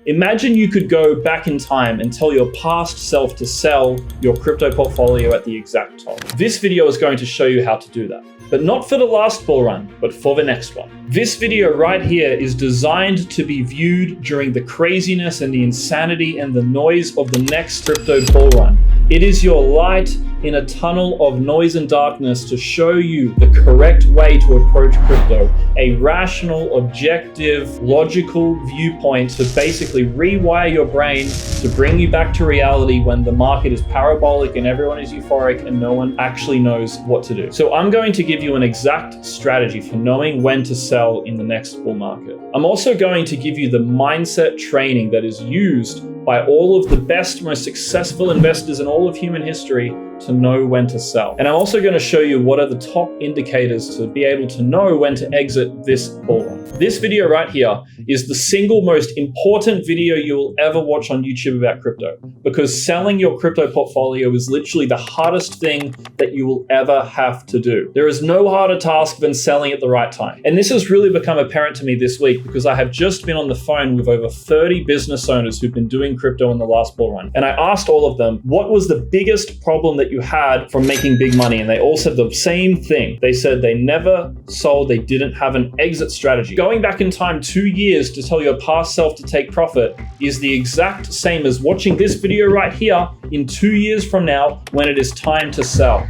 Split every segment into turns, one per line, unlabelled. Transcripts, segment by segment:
Imagine you could go back in time and tell your past self to sell your crypto portfolio at the exact top. This video is going to show you how to do that. But not for the last bull run, but for the next one. This video right here is designed to be viewed during the craziness and the insanity and the noise of the next crypto bull run. It is your light in a tunnel of noise and darkness to show you the correct way to approach crypto, a rational, objective, logical viewpoint to basically rewire your brain to bring you back to reality when the market is parabolic and everyone is euphoric and no one actually knows what to do. So I'm going to give you an exact strategy for knowing when to sell in the next bull market. I'm also going to give you the mindset training that is used by all of the best, most successful investors in all of human history to know when to sell. And I'm also going to show you what are the top indicators to be able to know when to exit this bull run. This video right here is the single most important video you will ever watch on YouTube about crypto, because selling your crypto portfolio is literally the hardest thing that you will ever have to do. There is no harder task than selling at the right time. And this has really become apparent to me this week because I have just been on the phone with over 30 business owners who've been doing crypto in the last bull run. And I asked all of them, what was the biggest problem that you had from making big money? And they all said the same thing. They said they never sold, they didn't have an exit strategy. Going back in time 2 years to tell your past self to take profit is the exact same as watching this video right here in 2 years from now when it is time to sell.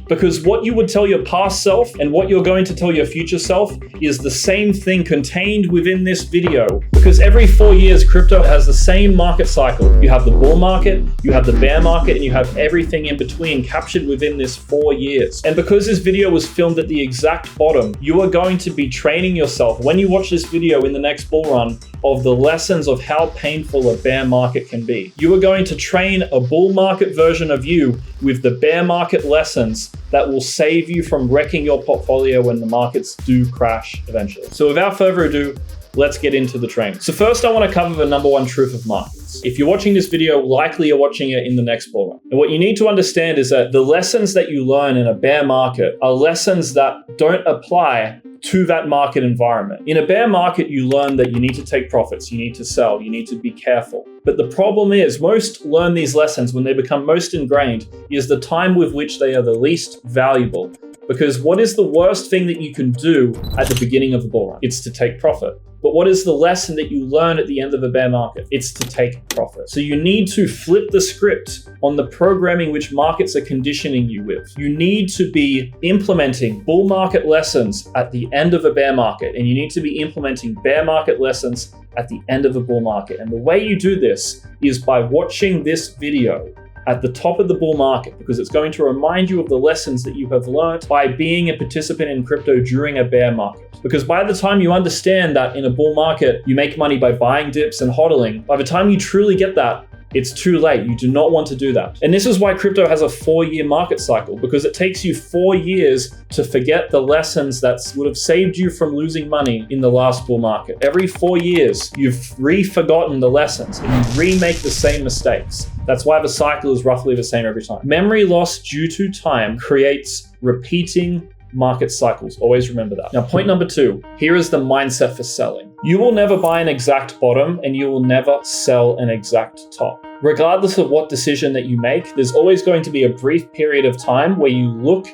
Because what you would tell your past self and what you're going to tell your future self is the same thing contained within this video. Because every 4 years, crypto has the same market cycle. You have the bull market, you have the bear market, and you have everything in between captured within this 4 years. And because this video was filmed at the exact bottom, you are going to be training yourself when you watch this video in the next bull run of the lessons of how painful a bear market can be. You are going to train a bull market version of you with the bear market lessons that will save you from wrecking your portfolio when the markets do crash eventually. So without further ado, let's get into the training. So first I want to cover the number one truth of markets. If you're watching this video, likely you're watching it in the next bull run. And what you need to understand is that the lessons that you learn in a bear market are lessons that don't apply to that market environment. In a bear market, you learn that you need to take profits, you need to sell, you need to be careful. But the problem is most learn these lessons when they become most ingrained is the time with which they are the least valuable. Because what is the worst thing that you can do at the beginning of a bull run? It's to take profit. But what is the lesson that you learn at the end of a bear market? It's to take profit. So you need to flip the script on the programming which markets are conditioning you with. You need to be implementing bull market lessons at the end of a bear market, and you need to be implementing bear market lessons at the end of a bull market. And the way you do this is by watching this video at the top of the bull market, because it's going to remind you of the lessons that you have learned by being a participant in crypto during a bear market. Because by the time you understand that in a bull market, you make money by buying dips and hodling, by the time you truly get that, it's too late. You do not want to do that. And this is why crypto has a 4-year market cycle, because it takes you 4 years to forget the lessons that would have saved you from losing money in the last bull market. Every 4 years, you've re-forgotten the lessons and you remake the same mistakes. That's why the cycle is roughly the same every time. Memory loss due to time creates repeating market cycles. Always remember that. Now, point number 2, here is the mindset for selling. You will never buy an exact bottom and you will never sell an exact top. Regardless of what decision that you make, there's always going to be a brief period of time where you look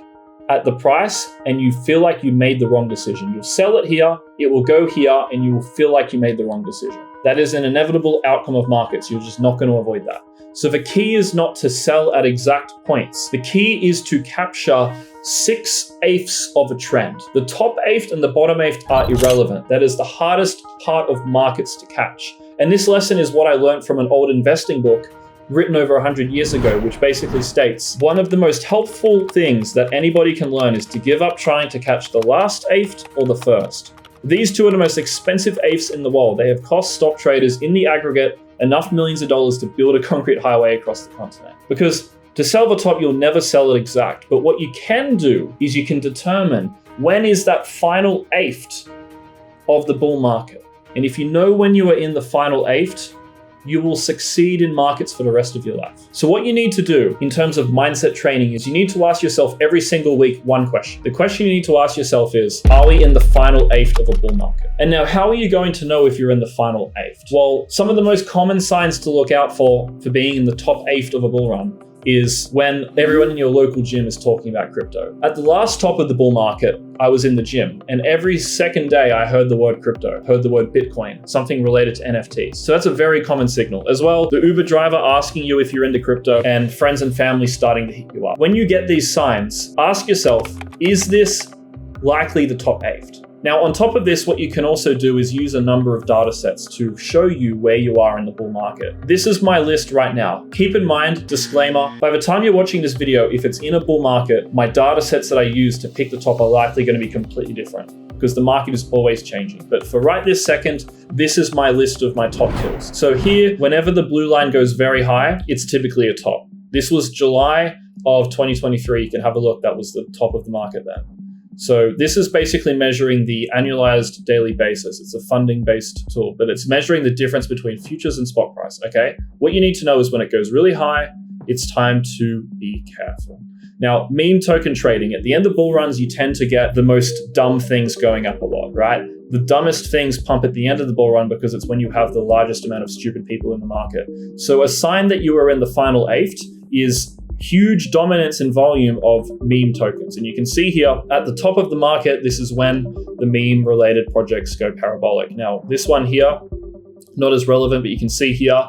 at the price and you feel like you made the wrong decision. You'll sell it here, it will go here, and you will feel like you made the wrong decision. That is an inevitable outcome of markets. You're just not going to avoid that. So the key is not to sell at exact points. The key is to capture 6/8 of a trend. The top eighth and the bottom eighth are irrelevant. That is the hardest part of markets to catch. And this lesson is what I learned from an old investing book written over 100 years ago, which basically states, one of the most helpful things that anybody can learn is to give up trying to catch the last eighth or the first. These two are the most expensive eighths in the world. They have cost stock traders in the aggregate enough millions of dollars to build a concrete highway across the continent. Because to sell the top, you'll never sell it exact. But what you can do is you can determine when is that final eighth of the bull market. And if you know when you are in the final eighth, you will succeed in markets for the rest of your life. So what you need to do in terms of mindset training is you need to ask yourself every single week one question. The question you need to ask yourself is, are we in the final eighth of a bull market? And now, how are you going to know if you're in the final eighth? Well, some of the most common signs to look out for being in the top eighth of a bull run is when everyone in your local gym is talking about crypto. At the last top of the bull market, I was in the gym, and every second day I heard the word crypto, heard the word Bitcoin, something related to NFTs. So that's a very common signal. As well, the Uber driver asking you if you're into crypto, and friends and family starting to hit you up. When you get these signs, ask yourself, is this likely the top eighth? Now, on top of this, what you can also do is use a number of data sets to show you where you are in the bull market. This is my list right now. Keep in mind, disclaimer, by the time you're watching this video, if it's in a bull market, my data sets that I use to pick the top are likely going to be completely different because the market is always changing. But for right this second, this is my list of my top kills. So here, whenever the blue line goes very high, it's typically a top. This was July of 2023. You can have a look. That was the top of the market then. So this is basically measuring the annualized daily basis. It's a funding-based tool, but it's measuring the difference between futures and spot price, okay? What you need to know is when it goes really high, it's time to be careful. Now, meme token trading, at the end of bull runs, you tend to get the most dumb things going up a lot, right? The dumbest things pump at the end of the bull run because it's when you have the largest amount of stupid people in the market. So a sign that you are in the final eighth is huge dominance in volume of meme tokens. And you can see here at the top of the market, this is when the meme related projects go parabolic. Now, this one here, not as relevant, but you can see here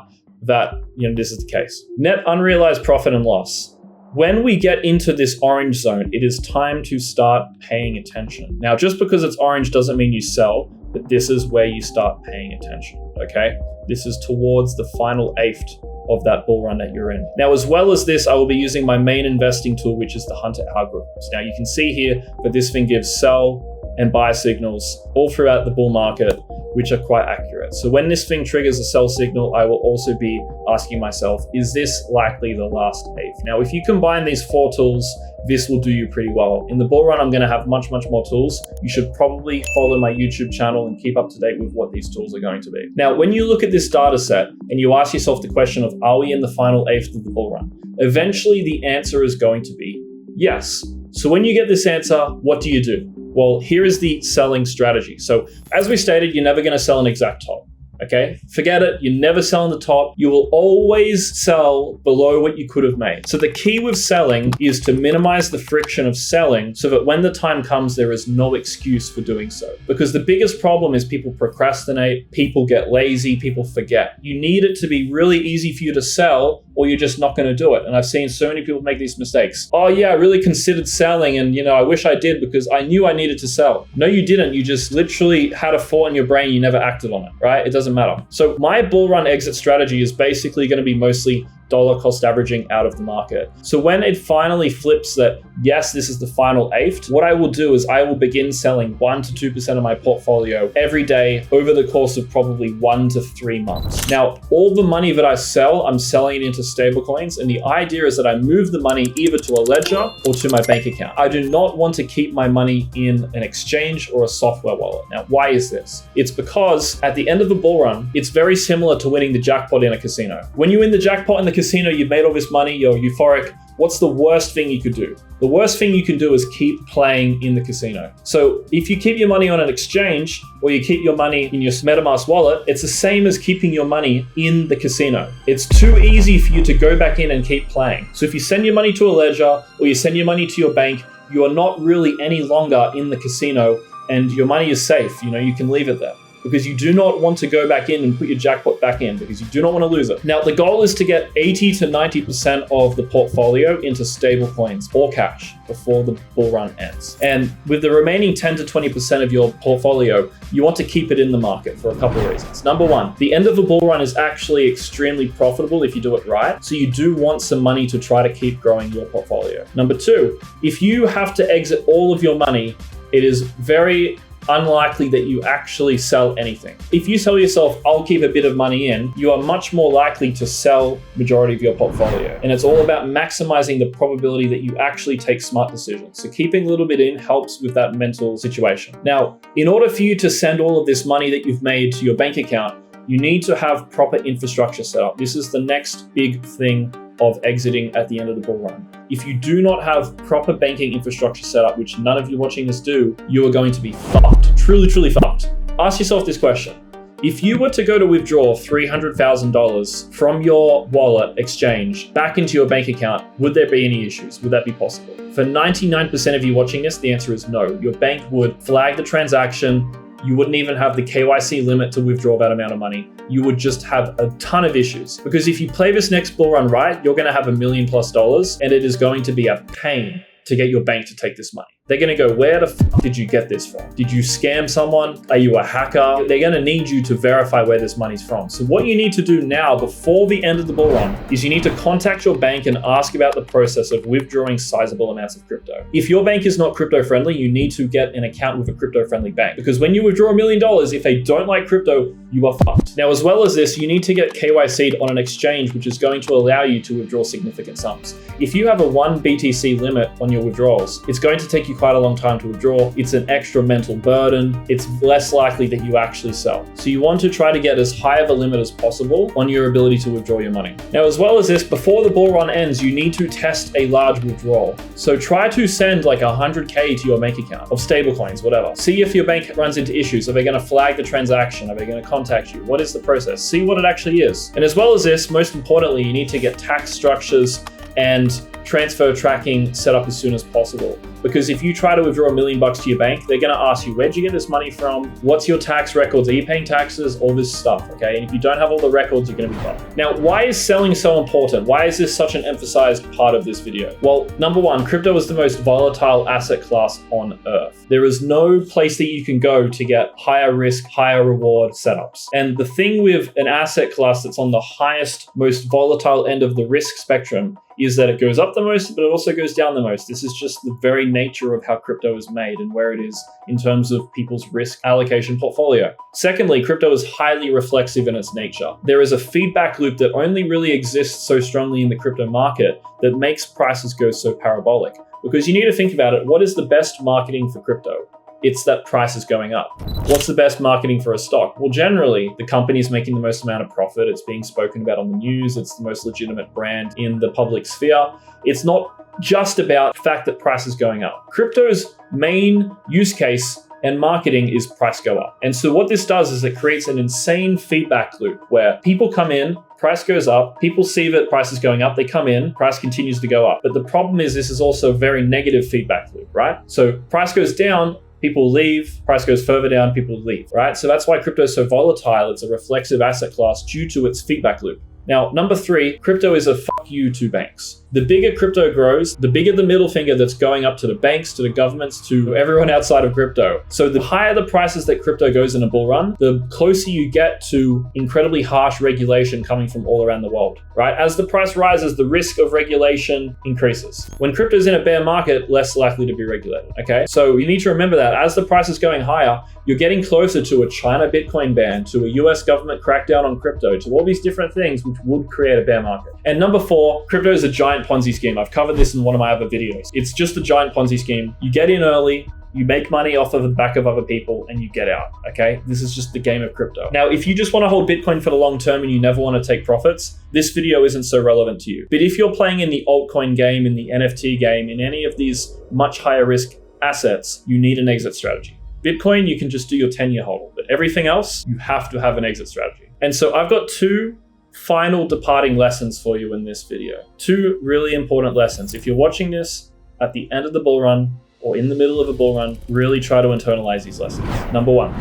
that, this is the case. Net unrealized profit and loss. When we get into this orange zone, it is time to start paying attention. Now, just because it's orange doesn't mean you sell, but this is where you start paying attention, okay? This is towards the final eighth of that bull run that you're in. Now, as well as this, I will be using my main investing tool, which is the Hunter algorithms. Now, you can see here that this thing gives sell and buy signals all throughout the bull market, which are quite accurate. So when this thing triggers a sell signal, I will also be asking myself, is this likely the last eighth? Now, if you combine these four tools, this will do you pretty well. In the bull run, I'm going to have much more tools. You should probably follow my YouTube channel and keep up to date with what these tools are going to be. Now, when you look at this data set and you ask yourself the question of, are we in the final eighth of the bull run? Eventually, the answer is going to be yes. So when you get this answer, what do you do? Well, here is the selling strategy. So as we stated, you're never going to sell an exact top. Okay, forget it. You never sell on the top. You will always sell below what you could have made. So the key with selling is to minimize the friction of selling so that when the time comes, there is no excuse for doing so. Because the biggest problem is people procrastinate, people get lazy, people forget. You need it to be really easy for you to sell or you're just not going to do it. And I've seen so many people make these mistakes. Oh yeah, I really considered selling and I wish I did because I knew I needed to sell. No, you didn't. You just literally had a thought in your brain. You never acted on it, right? It doesn't matter. So my bull run exit strategy is basically going to be mostly dollar cost averaging out of the market. So when it finally flips that, yes, this is the final eighth, what I will do is I will begin selling 1 to 2% of my portfolio every day over the course of probably 1 to 3 months. Now, all the money that I sell, I'm selling it into stablecoins. And the idea is that I move the money either to a ledger or to my bank account. I do not want to keep my money in an exchange or a software wallet. Now, why is this? It's because at the end of the bull run, it's very similar to winning the jackpot in a casino. When you win the jackpot in the casino, you've made all this money, you're euphoric. What's the worst thing you could do? The worst thing you can do is keep playing in the casino. So if you keep your money on an exchange or you keep your money in your MetaMask wallet, it's the same as keeping your money in the casino. It's too easy for you to go back in and keep playing. So if you send your money to a ledger or you send your money to your bank, you are not really any longer in the casino and your money is safe. You can leave it there. Because you do not want to go back in and put your jackpot back in because you do not want to lose it. Now, the goal is to get 80 to 90% of the portfolio into stable coins or cash before the bull run ends. And with the remaining 10 to 20% of your portfolio, you want to keep it in the market for a couple of reasons. Number one, the end of the bull run is actually extremely profitable if you do it right. So you do want some money to try to keep growing your portfolio. Number two, if you have to exit all of your money, it is very unlikely that you actually sell anything. If you tell yourself, I'll keep a bit of money in, you are much more likely to sell majority of your portfolio. And it's all about maximizing the probability that you actually take smart decisions. So keeping a little bit in helps with that mental situation. Now, in order for you to send all of this money that you've made to your bank account, You need to have proper infrastructure set up. This is the next big thing of exiting at the end of the bull run. If you do not have proper banking infrastructure set up, which none of you watching this do, you are going to be fucked. Truly, truly fucked. Ask yourself this question. If you were to go to withdraw $300,000 from your wallet exchange back into your bank account, would there be any issues? Would that be possible? For 99% of you watching this, the answer is no. Your bank would flag the transaction. You wouldn't even have the KYC limit to withdraw that amount of money. You would just have a ton of issues. Because if you play this next bull run right, you're gonna have $1 million+, and it is going to be a pain to get your bank to take this money. They're gonna go, where the fuck did you get this from? Did you scam someone? Are you a hacker? They're gonna need you to verify where this money's from. So what you need to do now before the end of the bull run is you need to contact your bank and ask about the process of withdrawing sizable amounts of crypto. If your bank is not crypto friendly, you need to get an account with a crypto friendly bank, because when you withdraw $1 million, if they don't like crypto, you are fucked. Now, as well as this, you need to get KYC'd on an exchange, which is going to allow you to withdraw significant sums. If you have a 1 BTC limit on your withdrawals, it's going to take you quite a long time to withdraw. It's an extra mental burden. It's less likely that you actually sell. So you want to try to get as high of a limit as possible on your ability to withdraw your money. Now, as well as this, before the bull run ends, you need to test a large withdrawal. So try to send like 100K to your bank account of stablecoins, whatever. See if your bank runs into issues. Are they going to flag the transaction? Are they going to contact you? What is the process? See what it actually is. And as well as this, most importantly, you need to get tax structures and transfer tracking set up as soon as possible. Because if you try to withdraw $1 million to your bank, they're going to ask you, where'd you get this money from? What's your tax records? Are you paying taxes? All this stuff, okay? And if you don't have all the records, you're going to be fucked. Now, why is selling so important? Why is this such an emphasized part of this video? Well, number one, crypto is the most volatile asset class on earth. There is no place that you can go to get higher risk, higher reward setups. And the thing with an asset class that's on the highest, most volatile end of the risk spectrum is that it goes up the most, but it also goes down the most. This is just the very nature of how crypto is made and where it is in terms of people's risk allocation portfolio. Secondly, crypto is highly reflexive in its nature. There is a feedback loop that only really exists so strongly in the crypto market that makes prices go so parabolic. Because you need to think about it, what is the best marketing for crypto? It's that price is going up. What's the best marketing for a stock? Well, generally, the company is making the most amount of profit. It's being spoken about on the news. It's the most legitimate brand in the public sphere. It's not just about the fact that price is going up. Crypto's main use case and marketing is price go up. And so what this does is it creates an insane feedback loop where people come in, price goes up, people see that price is going up, they come in, price continues to go up. But the problem is this is also a very negative feedback loop, right? So price goes down, people leave, price goes further down, people leave, right? So that's why crypto is so volatile. It's a reflexive asset class due to its feedback loop. Now, number three, crypto is a fuck you to banks. The bigger crypto grows, the bigger the middle finger that's going up to the banks, to the governments, to everyone outside of crypto. So the higher the prices that crypto goes in a bull run, the closer you get to incredibly harsh regulation coming from all around the world, right? As the price rises, the risk of regulation increases. When crypto's in a bear market, less likely to be regulated, okay? So you need to remember that as the price is going higher, you're getting closer to a China Bitcoin ban, to a US government crackdown on crypto, to all these different things which would create a bear market. And number four, crypto is a giant Ponzi scheme. I've covered this in one of my other videos. It's just a giant Ponzi scheme. You get in early, you make money off of the back of other people, and you get out, okay? This is just the game of crypto. Now, if you just want to hold Bitcoin for the long term and you never want to take profits, this video isn't so relevant to you. But if you're playing in the altcoin game, in the NFT game, in any of these much higher risk assets, you need an exit strategy. Bitcoin, you can just do your 10-year hold, but everything else, you have to have an exit strategy. And so I've got two final departing lessons for you in this video. Two really important lessons. If you're watching this at the end of the bull run or in the middle of a bull run, really try to internalize these lessons. Number one,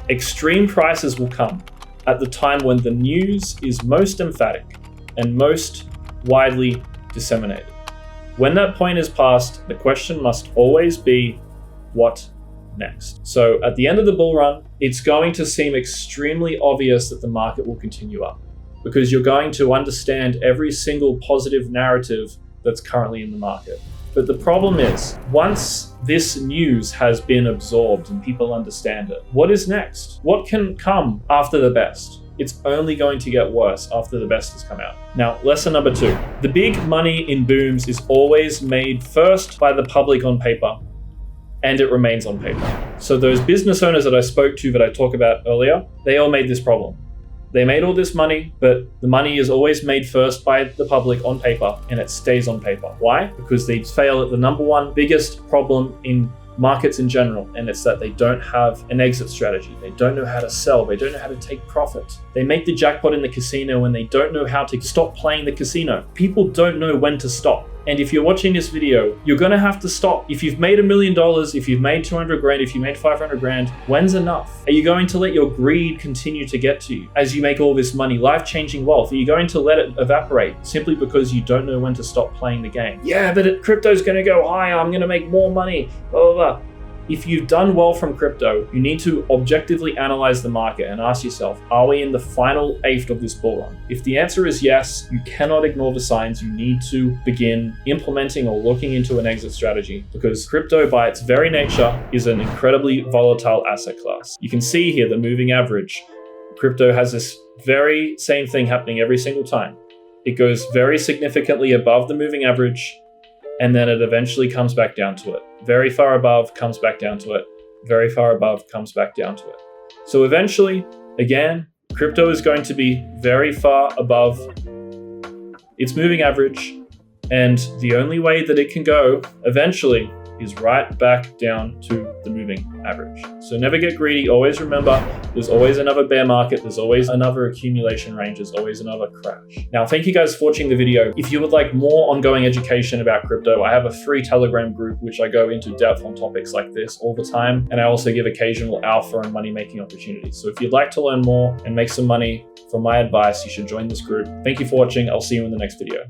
extreme prices will come at the time when the news is most emphatic and most widely disseminated. When that point is passed, the question must always be, what next? So at the end of the bull run, it's going to seem extremely obvious that the market will continue up, because you're going to understand every single positive narrative that's currently in the market. But the problem is, once this news has been absorbed and people understand it, what is next? What can come after the best? It's only going to get worse after the best has come out. Now, lesson number two, the big money in booms is always made first by the public on paper, and it remains on paper. So those business owners that I spoke to that I talked about earlier, they all made this problem. They made all this money, but the money is always made first by the public on paper, and it stays on paper. Why? Because they fail at the number one biggest problem in markets in general, and it's that they don't have an exit strategy. They don't know how to sell. They don't know how to take profit. They make the jackpot in the casino and they don't know how to stop playing the casino. People don't know when to stop. And if you're watching this video, you're gonna have to stop. If you've made $1 million, if you've made 200 grand, if you made 500 grand, when's enough? Are you going to let your greed continue to get to you as you make all this money, life-changing wealth? Are you going to let it evaporate simply because you don't know when to stop playing the game? Yeah, but crypto's gonna go higher, I'm gonna make more money, blah, blah, blah. If you've done well from crypto, you need to objectively analyze the market and ask yourself, are we in the final eighth of this bull run? If the answer is yes, you cannot ignore the signs. You need to begin implementing or looking into an exit strategy, because crypto by its very nature is an incredibly volatile asset class. You can see here the moving average. Crypto has this very same thing happening every single time. It goes very significantly above the moving average, and then it eventually comes back down to it. Very far above, comes back down to it. Very far above, comes back down to it. So eventually, again, crypto is going to be very far above its moving average, and the only way that it can go eventually is right back down to the moving average. So never get greedy. Always remember, there's always another bear market. There's always another accumulation range. There's always another crash. Now, thank you guys for watching the video. If you would like more ongoing education about crypto, I have a free Telegram group, which I go into depth on topics like this all the time. And I also give occasional alpha and money-making opportunities. So if you'd like to learn more and make some money from my advice, you should join this group. Thank you for watching. I'll see you in the next video.